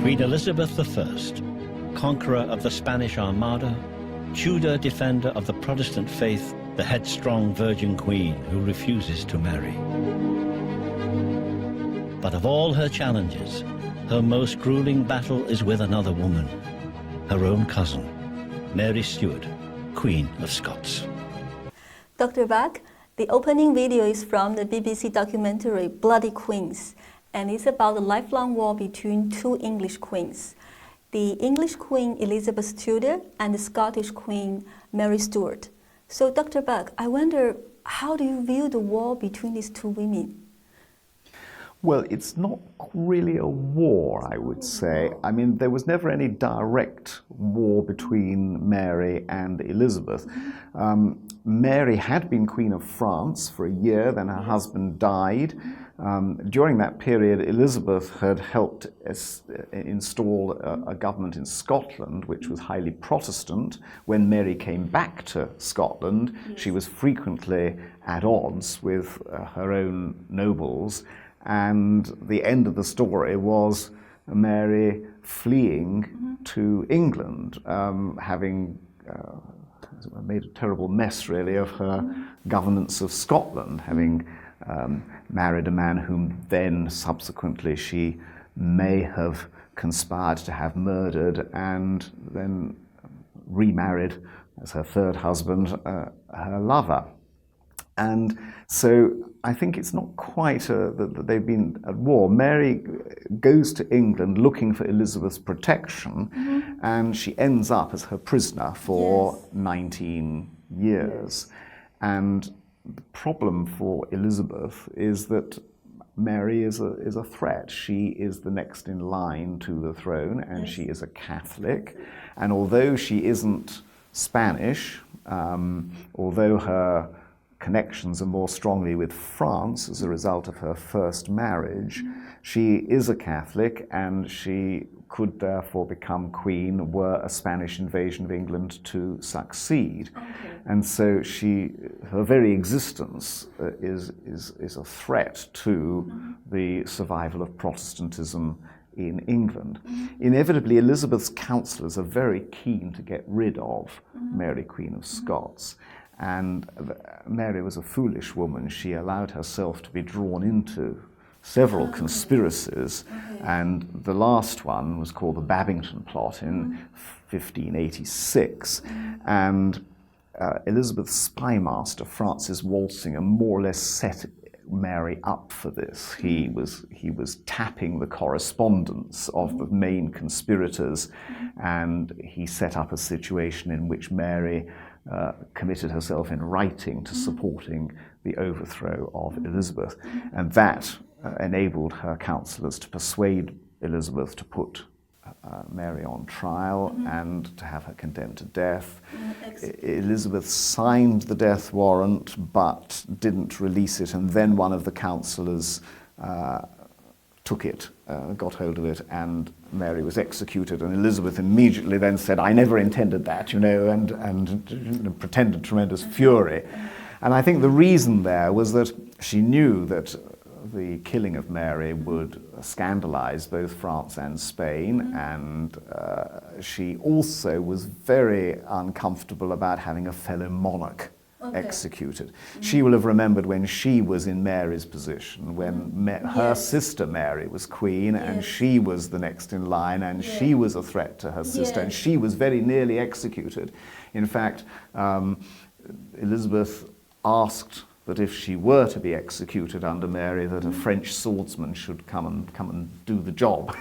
Queen Elizabeth I, conqueror of the Spanish Armada, Tudor defender of the Protestant faith, the headstrong Virgin Queen who refuses to marry. But of all her challenges, her most grueling battle is with another woman, her own cousin, Mary Stuart, Queen of Scots. Dr. Bach, the opening video is from the BBC documentary Bloody Queens, and it's about the lifelong war between two English queens, the English Queen Elizabeth Tudor and the Scottish Queen Mary Stuart. So, Dr. Bach, I wonder, how do you view the war between these two women? Well, it's not really a war, I would say. I mean, there was never any direct war between Mary and Elizabeth. Mary had been Queen of France for a year, then her husband died. During that period, Elizabeth had helped install a government in Scotland, which was highly Protestant. When Mary came back to Scotland, she was frequently at odds with her own nobles. And the end of the story was Mary fleeing to England, having made a terrible mess, really, of her governance of Scotland, having married a man whom then subsequently she may have conspired to have murdered, and then remarried as her third husband, her lover. And so I think it's not quite that they've been at war. Mary goes to England looking for Elizabeth's protection, and she ends up as her prisoner for 19 years. And the problem for Elizabeth is that Mary is a threat. She is the next in line to the throne, and she is a Catholic. And although she isn't Spanish, although her connections are more strongly with France as a result of her first marriage, she is a Catholic, and she could therefore become queen were a Spanish invasion of England to succeed. And so her very existence is a threat to the survival of Protestantism in England. Inevitably, Elizabeth's counsellors are very keen to get rid of Mary, Queen of Scots. And Mary was a foolish woman. She allowed herself to be drawn into several conspiracies, and the last one was called the Babington Plot in 1586. And Elizabeth's spymaster, Francis Walsingham, more or less set Mary up for this. He was tapping the correspondence of the main conspirators, and he set up a situation in which Mary committed herself in writing to supporting the overthrow of Elizabeth. And that enabled her counsellors to persuade Elizabeth to put Mary on trial and to have her condemned to death. Elizabeth signed the death warrant but didn't release it, and then one of the counsellors took it, got hold of it, and Mary was executed. And Elizabeth immediately then said, "I never intended that," and pretended tremendous fury. And I think the reason there was that she knew that the killing of Mary would scandalize both France and Spain, and she also was very uncomfortable about having a fellow monarch executed. She will have remembered when she was in Mary's position, when her sister Mary was queen, and she was the next in line, and she was a threat to her sister, and she was very nearly executed. In fact, Elizabeth asked that if she were to be executed under Mary, that a French swordsman should come and do the job.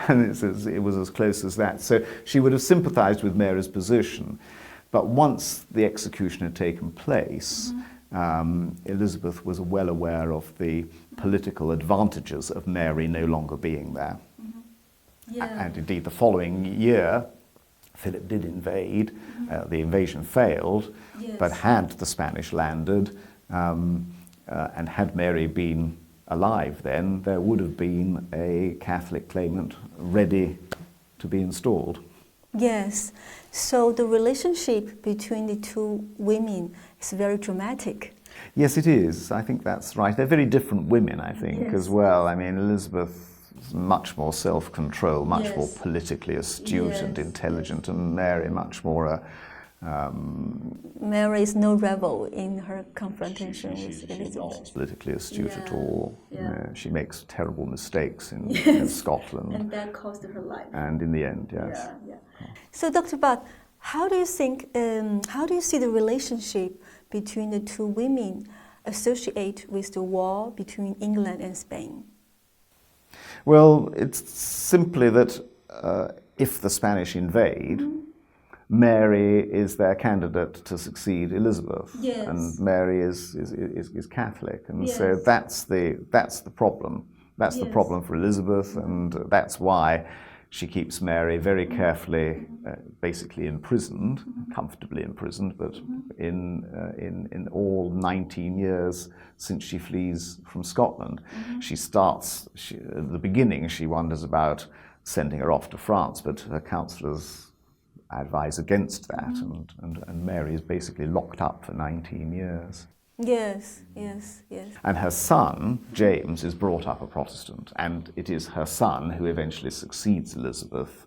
And it was as close as that. So she would have sympathized with Mary's position. But once the execution had taken place, Elizabeth was well aware of the political advantages of Mary no longer being there. And indeed, the following year, Philip did invade. The invasion failed, but had the Spanish landed, and had Mary been alive then, there would have been a Catholic claimant ready to be installed. Yes, so the relationship between the two women is very dramatic. Yes, it is. I think that's right. They're very different women, I think, as well. I mean, Elizabeth much more self-control, much Yes. more politically astute Yes, and intelligent, and Mary much more Mary is no rebel in her confrontation she's with Elizabeth. not politically astute at all. Yeah. She makes terrible mistakes in Yes. Scotland. And that cost her life. And in the end, yes. Yeah. So, Dr. Buck, how do you see the relationship between the two women associated with the war between England and Spain? Well, it's simply that if the Spanish invade, Mary is their candidate to succeed Elizabeth, Yes. and Mary is Catholic, and so Yes. that's the problem. That's the Yes. problem for Elizabeth, and that's why she keeps Mary very carefully, basically imprisoned, comfortably imprisoned, but in all 19 years since she flees from Scotland. At the beginning, she wonders about sending her off to France, but her counsellors advise against that, and Mary is basically locked up for 19 years. Yes. And her son, James, is brought up a Protestant, and it is her son who eventually succeeds Elizabeth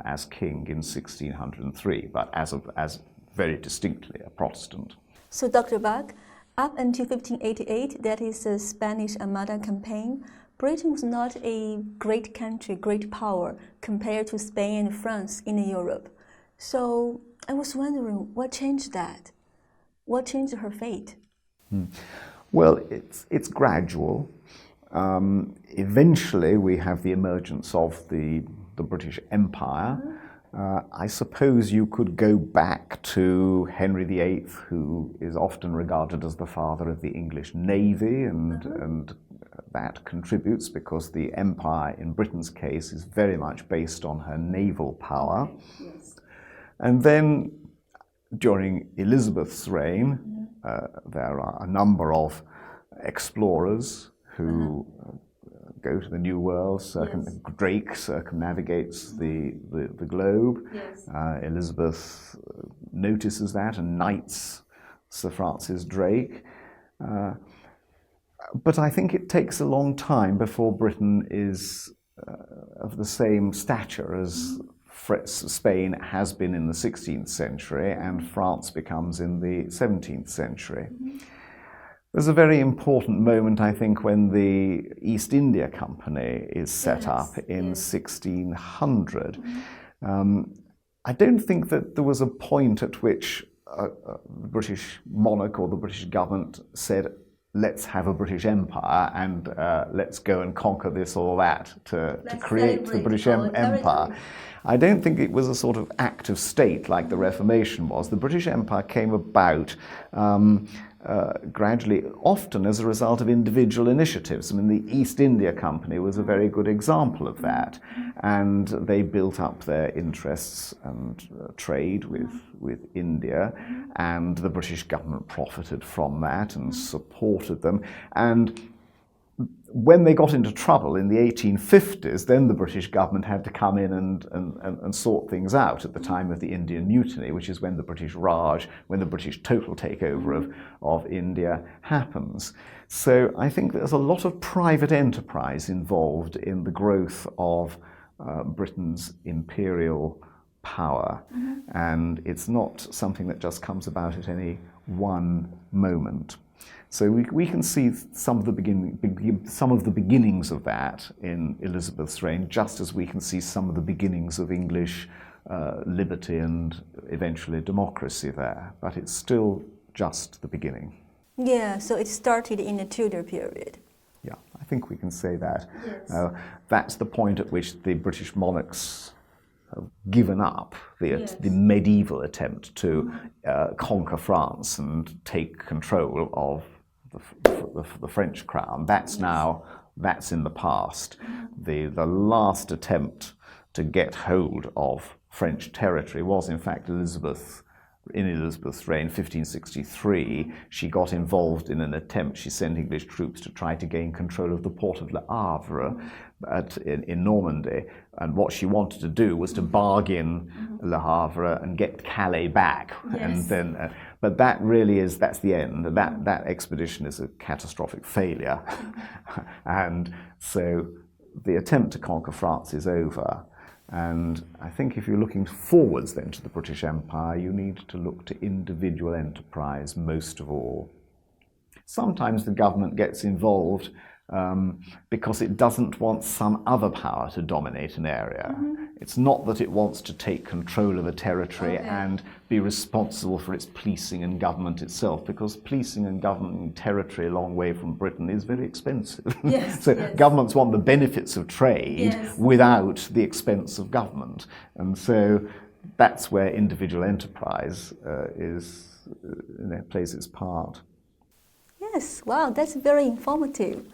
as king in 1603, but as very distinctly a Protestant. So, Dr. Buck, up until 1588, that is the Spanish Armada campaign, Britain was not a great country, great power compared to Spain and France in Europe. So I was wondering, what changed that? What changed her fate? Well, it's gradual. Eventually, we have the emergence of the British Empire. I suppose you could go back to Henry VIII, who is often regarded as the father of the English Navy, and that contributes because the empire, in Britain's case, is very much based on her naval power. Yes. And then, during Elizabeth's reign, there are a number of explorers who go to the New World. Drake circumnavigates the globe. Yes. Elizabeth notices that and knights Sir Francis Drake. But I think it takes a long time before Britain is of the same stature as Spain has been in the 16th century and France becomes in the 17th century. There's a very important moment, I think, when the East India Company is set up in 1600. I don't think that there was a point at which the British monarch or the British government said, let's have a British Empire and let's go and conquer this or that to create the British Empire. I don't think it was a sort of act of state like the Reformation was. The British Empire came about gradually, often as a result of individual initiatives. I mean, the East India Company was a very good example of that, and they built up their interests and trade with India, and the British government profited from that and supported them. And when they got into trouble in the 1850s, then the British government had to come in and sort things out at the time of the Indian Mutiny, which is when the British Raj, when the British total takeover of India happens. So I think there's a lot of private enterprise involved in the growth of Britain's imperial power, and it's not something that just comes about at any one moment. So we can see some of the beginnings of that in Elizabeth's reign, just as we can see some of the beginnings of English liberty and eventually democracy there. But it's still just the beginning. Yeah, so it started in the Tudor period. Yeah, I think we can say that. Yes. That's the point at which the British monarchs have given up the medieval attempt to conquer France and take control of the French crown. That's in the past. The last attempt to get hold of French territory was in fact in Elizabeth's reign, 1563. She got involved in an attempt. She sent English troops to try to gain control of the port of Le Havre in Normandy. And what she wanted to do was to bargain Le Havre and get Calais back. Yes. And then, but that's the end. That expedition is a catastrophic failure. And so the attempt to conquer France is over. And I think if you're looking forwards then to the British Empire, you need to look to individual enterprise most of all. Sometimes the government gets involved because it doesn't want some other power to dominate an area. It's not that it wants to take control of a territory and be responsible for its policing and government itself, because policing and governing territory a long way from Britain is very expensive. So governments want the benefits of trade without the expense of government. And so that's where individual enterprise plays its part. Yes, wow, that's very informative.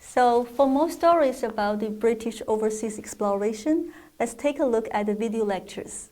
So for more stories about the British overseas exploration, let's take a look at the video lectures.